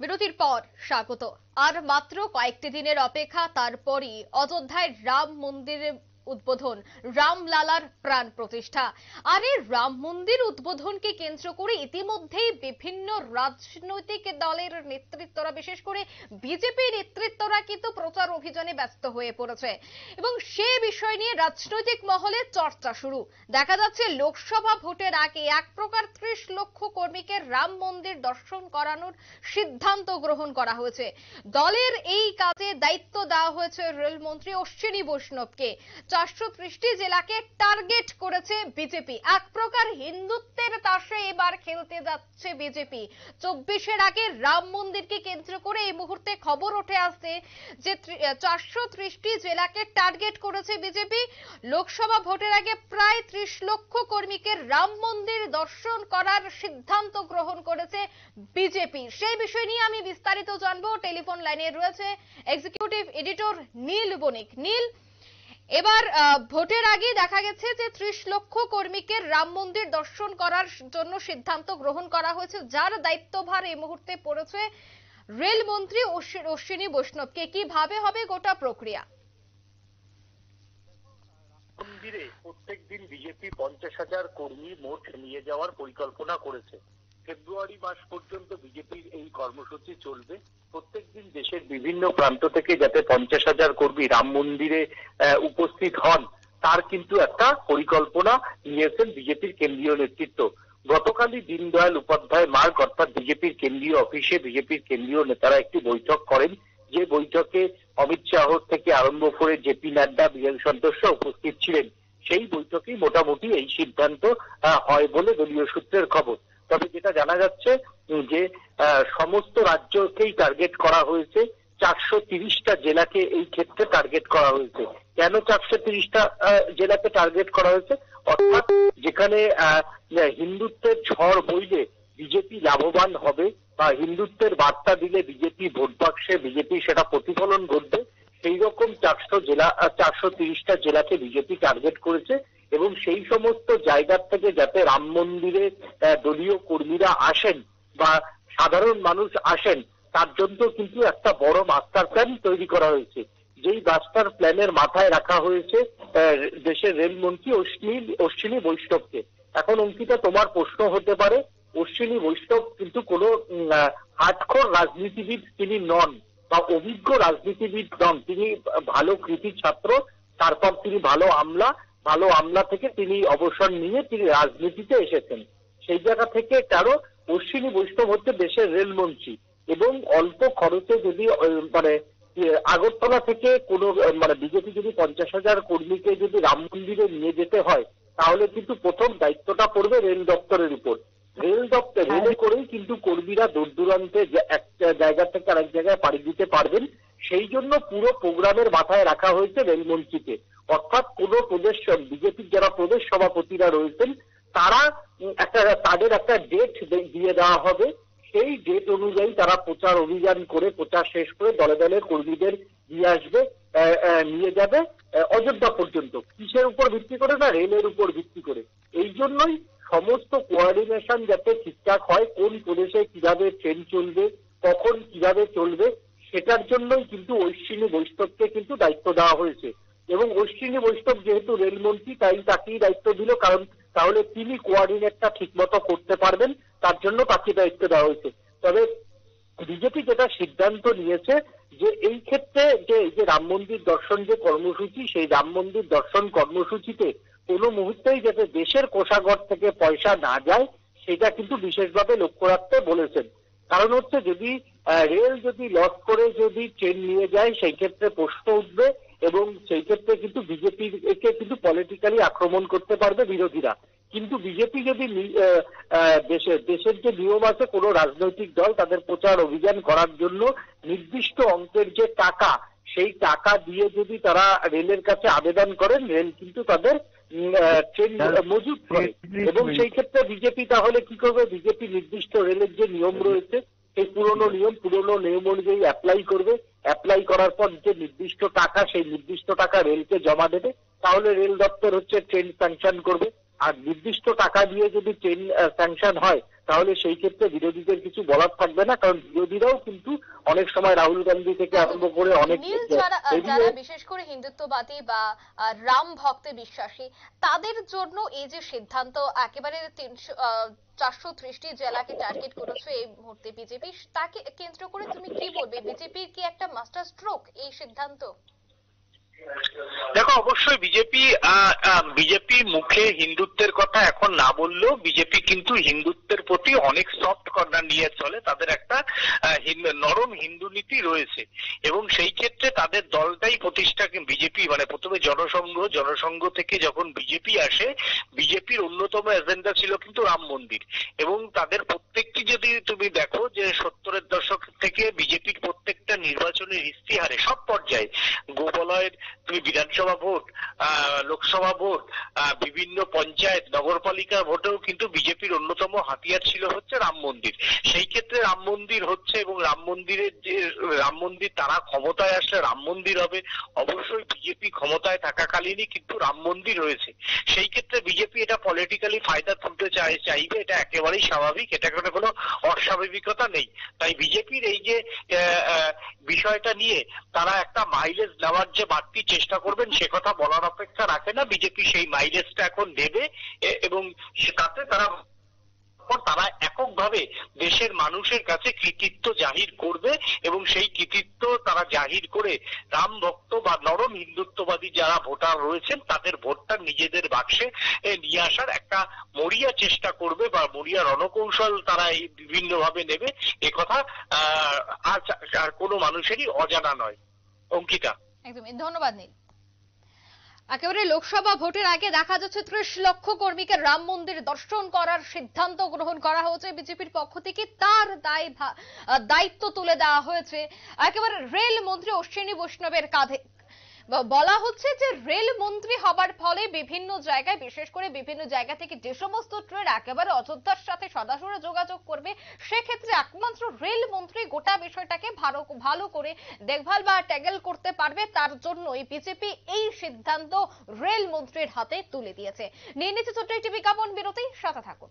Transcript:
বিরতির পর স্বাগত। আর মাত্র কয়েকটি দিনের অপেক্ষা, তারপরই অযোধ্যায় রাম মন্দিরের উদ্বোধন, রামলালার প্রাণ প্রতিষ্ঠা। আর এই রাম মন্দির উদ্বোধনকে কেন্দ্র করে ইতিমধ্যেই বিভিন্ন রাজনৈতিক দলের নেতৃত্বরা, বিশেষ করে বিজেপি নেতৃত্বরা কিন্তু প্রচার অভিযানে ব্যস্ত হয়ে পড়েছে এবং সে বিষয় নিয়ে রাজনৈতিক মহলে চর্চা শুরু। দেখা যাচ্ছে লোকসভা ভোটের আগে এক প্রকার 30 লক্ষ কর্মীকে রাম মন্দির দর্শন করানোর সিদ্ধান্ত গ্রহণ করা হয়েছে। দলের এই কাজে দায়িত্ব দেওয়া হয়েছে রেলমন্ত্রী অশ্বিনী বৈষ্ণবকে। 430টি জেলাকে টার্গেট করেছে বিজেপি। এক প্রকার হিন্দুত্বের তাসে এবার খেলতে যাচ্ছে বিজেপি। 24-এর আগে রাম মন্দিরকে কেন্দ্র করে এই মুহূর্তে খবর উঠে আসছে যে 430টি জেলাকে টার্গেট করেছে বিজেপি। লোকসভা ভোটের আগে প্রায় 30 লক্ষ কর্মীকে রাম মন্দির দর্শন করার সিদ্ধান্ত গ্রহণ করেছে বিজেপি। সেই বিষয় নিয়ে আমি বিস্তারিত জানবো। টেলিফোন লাইনে রয়েছে এক্সিকিউটিভ এডিটর নীল বণিক। নীল, এবার ভোটের আগে দেখা গেছে যে 30 লক্ষ কর্মীকে রাম মন্দির দর্শন করার জন্য সিদ্ধান্ত গ্রহণ করা হয়েছে, যার দায়িত্বভার এই মুহূর্তে পড়েছে রেলমন্ত্রী অশ্বিনী বৈষ্ণবকে। কিভাবে হবে গোটা প্রক্রিয়া? মন্দিরে প্রত্যেক দিন বিজেপি 50,000 কর্মী মোট নিয়ে যাওয়ার পরিকল্পনা করেছে। ফেব্রুয়ারি মাস পর্যন্ত বিজেপির এই কর্মসূচি চলবে। প্রত্যেকদিন দেশের বিভিন্ন প্রান্ত থেকে যাতে 50,000 কর্মী রাম মন্দিরে উপস্থিত হন, তার কিন্তু একটা পরিকল্পনা নিয়েছেন বিজেপির কেন্দ্রীয় নেতৃত্ব। গতকালই দীনদয়াল উপাধ্যায় মার্গ অর্থাৎ বিজেপির কেন্দ্রীয় অফিসে বিজেপির কেন্দ্রীয় নেতারা একটি বৈঠক করেন, যে বৈঠকে অমিত শাহ থেকে আরম্ভ করে জেপি নাড্ডা, বীরেন সন্তোষ উপস্থিত ছিলেন। সেই বৈঠকেই মোটামুটি এই সিদ্ধান্ত হয় বলে দলীয় সূত্রের খবর। তবে যেটা জানা যাচ্ছে যে সমস্ত রাজ্যকেই টার্গেট করা হয়েছে, 430টা জেলাকে এই ক্ষেত্রে টার্গেট করা হয়েছে। কেন 430টা জেলাকে টার্গেট করা হয়েছে? অর্থাৎ যেখানে হিন্দুত্বের ঝড় বইলে বিজেপি লাভবান হবে বা হিন্দুত্বের বার্তা দিলে বিজেপি ভোট বাক্সে বিজেপি সেটা প্রতিফলন ঘটবে, সেই রকম 430টা জেলাকে বিজেপি টার্গেট করেছে। এবং সেই সমস্ত জায়গার থেকে যাতে রাম মন্দিরে দলীয় কর্মীরা আসেন বা সাধারণ মানুষ আসেন, তার জন্য কিন্তু একটা বড় মাস্টার প্ল্যান তৈরি করা হয়েছে। যেই মাস্টার প্ল্যানের মাথায় রাখা হয়েছে দেশের রেলমন্ত্রী অশ্বিনী বৈষ্ণবকে। এখন অঙ্কিতা, তোমার প্রশ্ন হতে পারে, অশ্বিনী বৈষ্ণব কিন্তু কোনো হার্ডকোর রাজনীতিবিদ তিনি নন বা অভিজ্ঞ রাজনীতিবিদ নন। তিনি ভালো কৃতি ছাত্র, তারপর তিনি ভালো আমলা থেকে তিনি অবসর নিয়ে তিনি রাজনীতিতে এসেছেন। সেই জায়গা থেকে কারো অশ্বিনী বৈষ্ণব হচ্ছে দেশের রেলমন্ত্রী এবং অল্প খরচে যদি আগরতলা থেকে কোনো বিজেপি যদি 50,000 কর্মীকে যদি রাম মন্দিরে নিয়ে যেতে হয়, তাহলে কিন্তু প্রথম দায়িত্বটা পড়বে রেল দপ্তরের উপর। রেলে করেই কিন্তু কর্মীরা দূর দূরান্তে এক জায়গা থেকে আরেক জায়গায় পাড়ি দিতে পারবেন। সেই জন্য পুরো প্রোগ্রামের মাথায় রাখা হয়েছে রেলমন্ত্রীকে। অর্থাৎ কোন বিজেপির যারা প্রদেশ সভাপতিরা রয়েছেন, তারা তাদের একটা ডেট দিয়ে দেওয়া হবে। সেই ডেট অনুযায়ী তারা প্রচার অভিযান করে প্রচার শেষ করে দলে দলে কর্মীদের নিয়ে যাবে অযোধ্যা পর্যন্ত। কিসের উপর ভিত্তি করে? না, রেলের উপর ভিত্তি করে। এই জন্যই সমস্ত কোঅর্ডিনেশন যাতে ঠিকঠাক হয়, কোন প্রদেশে কিভাবে ট্রেন চলবে, কখন কিভাবে চলবে, সেটার জন্যই কিন্তু অশ্বিনী বৈষ্ণবকে কিন্তু দায়িত্ব দেওয়া হয়েছে। এবং অশ্বিনী বৈষ্ণব যেহেতু রেলমন্ত্রী, তাই তাকেই দায়িত্ব দিল, কারণ তাহলে তিনি কোঅর্ডিনেটটা ঠিক মতো করতে পারবেন, তার জন্য তাকে দায়িত্ব দেওয়া হয়েছে। তবে বিজেপি যেটা সিদ্ধান্ত নিয়েছে যে এই ক্ষেত্রে যে রাম মন্দির দর্শন যে কর্মসূচি, সেই রাম মন্দির দর্শন কর্মসূচিতে কোনো মুহূর্তেই যাতে দেশের কোষাগার থেকে পয়সা না যায়, সেটা কিন্তু বিশেষভাবে লক্ষ্য রাখতে বলেছেন। কারণ হচ্ছে যদি রেল যদি লস করে যদি ট্রেন নিয়ে যায়, সেই ক্ষেত্রে প্রশ্ন উঠবে এবং সেই ক্ষেত্রে কিন্তু বিজেপিকে কিন্তু পলিটিক্যালি আক্রমণ করতে পারবে বিরোধীরা। কিন্তু বিজেপি যদি দেশের যে নিয়ম আছে, কোনো রাজনৈতিক দল তাদের প্রচার অভিযান করার জন্য নির্দিষ্ট অঙ্কের যে টাকা, সেই টাকা দিয়ে যদি তারা রেলের কাছে আবেদন করেন, রেল কিন্তু তাদের ট্রেন মজুত করে। এবং সেই ক্ষেত্রে বিজেপি তাহলে কি করবে? বিজেপি নির্দিষ্ট রেলের যে নিয়ম রয়েছে, সেই পুরনো নিয়ম অনুযায়ী অ্যাপ্লাই করবে। অ্যাপ্লাই করার পর যে নির্দিষ্ট টাকা, সেই নির্দিষ্ট টাকা রেলকে জমা দেবে। তাহলে রেল দপ্তর হচ্ছে ট্রেন স্যাংশন করবে। আর নির্দিষ্ট টাকা দিয়ে যদি ট্রেন স্যাংশন হয়, তাহলে সেই ক্ষেত্রে বিরোধীদের কিছু বলার থাকবে না, কারণ বিরোধীরাও কিন্তু অনেক সময় রাহুল গান্ধী থেকে আরম্ভ করে অনেক নীল যারা বিশেষ করে হিন্দুত্ববাদী বা রাম ভক্তে বিশ্বাসী, তাদের জন্য এই যে সিদ্ধান্ত একেবারে 430টি জেলাকে টার্গেট করেছে এই মুহূর্তে বিজেপি, তাকে কেন্দ্র করে তুমি কি বলবে? বিজেপির কি একটা মাস্টার স্ট্রোক এই সিদ্ধান্ত? দেখো, অবশ্যই বিজেপি মুখে হিন্দুত্বের কথা এখন না বললেও বিজেপি কিন্তু হিন্দুত্বের প্রতি অনেক সফট কর্নার নিয়ে চলে। তাদের একটা নরম হিন্দু নীতি রয়েছে এবং সেই ক্ষেত্রে তাদের দলটাই প্রতিষ্ঠা বিজেপি মানে প্রথমে জনসংঘ থেকে যখন বিজেপি আসে, বিজেপির অন্যতম এজেন্ডা ছিল কিন্তু রাম মন্দির। এবং তাদের প্রত্যেকটি যদি তুমি দেখো যে 70-এর দশক থেকে বিজেপির প্রত্যেকটা নির্বাচনের ইস্তিহারে সব পর্যায়ে গোবলয়ের তুমি বিধানসভা ভোট, লোকসভা ভোট, বিভিন্ন পঞ্চায়েত নগরপালিকা ভোটেও কিন্তু বিজেপির অন্যতম হাতিয়ার ছিল হচ্ছে রাম মন্দির। সেই ক্ষেত্রে রাম মন্দির হচ্ছে এবং রাম মন্দির তারা ক্ষমতায় আসলে রাম মন্দির হবে। অবশ্যই বিজেপি ক্ষমতায় থাকাকালীনই কিন্তু রাম মন্দির হয়েছে। সেই ক্ষেত্রে বিজেপি এটা পলিটিক্যালি ফায়দা তুলতে চাইবে, এটা একেবারেই স্বাভাবিক, এটা কোনো অস্বাভাবিকতা নেই। তাই বিজেপির এই যে বিষয়টা নিয়ে তারা একটা মাইলেজ নেওয়ার যে বাড়তি চেষ্টা করবেন সে কথা বলার অপেক্ষা রাখে না। বিজেপি সেই মাইলেজটা এখন নেবে এবং তাতে তারা এককভাবে দেশের মানুষের কাছে কৃতিত্ব জাহির করবে এবং সেই কৃতিত্ব তারা জাহির করে রাম ভক্ত বা নরম হিন্দুত্ববাদী যারা ভোটার রয়েছেন তাদের ভোটটা নিজেদের বাক্সে নিয়ে আসার একটা মরিয়া চেষ্টা করবে বা মরিয়া রণকৌশল তারা বিভিন্ন ভাবে নেবে। একথা আর কোনো মানুষেরই অজানা নয়। অঙ্কিতা, একদমই ধন্যবাদ নীল। একেবারে লোকসভা ভোটের আগে দেখা যাচ্ছে 30 লক্ষ কর্মীকে রাম মন্দির দর্শন করার সিদ্ধান্ত গ্রহণ করা হয়েছে বিজেপির পক্ষ থেকে। তার দায়িত্ব তুলে দেওয়া হয়েছে একেবারে রেল মন্ত্রী অশ্বিনী বৈষ্ণবের কাঁধে। বলা হচ্ছে যে রেল মন্ত্রী হবার ফলে বিভিন্ন জায়গায়, বিশেষ করে বিভিন্ন জায়গা থেকে যে সমস্ত ট্রেন একেবারে অযোধ্যার সাথে সরাসরি যোগাযোগ করবে, সেক্ষেত্রে একমাত্র রেল মন্ত্রী গোটা বিষয়টাকে ভালো করে দেখভাল বা ট্যাগেল করতে পারবে। তার জন্যই বিজেপি এই সিদ্ধান্ত রেল মন্ত্রীর হাতে তুলে দিয়েছে। নিয়ে নিচ্ছে ছোট্ট একটি বিজ্ঞাপন বিরতি, সাথে থাকুন।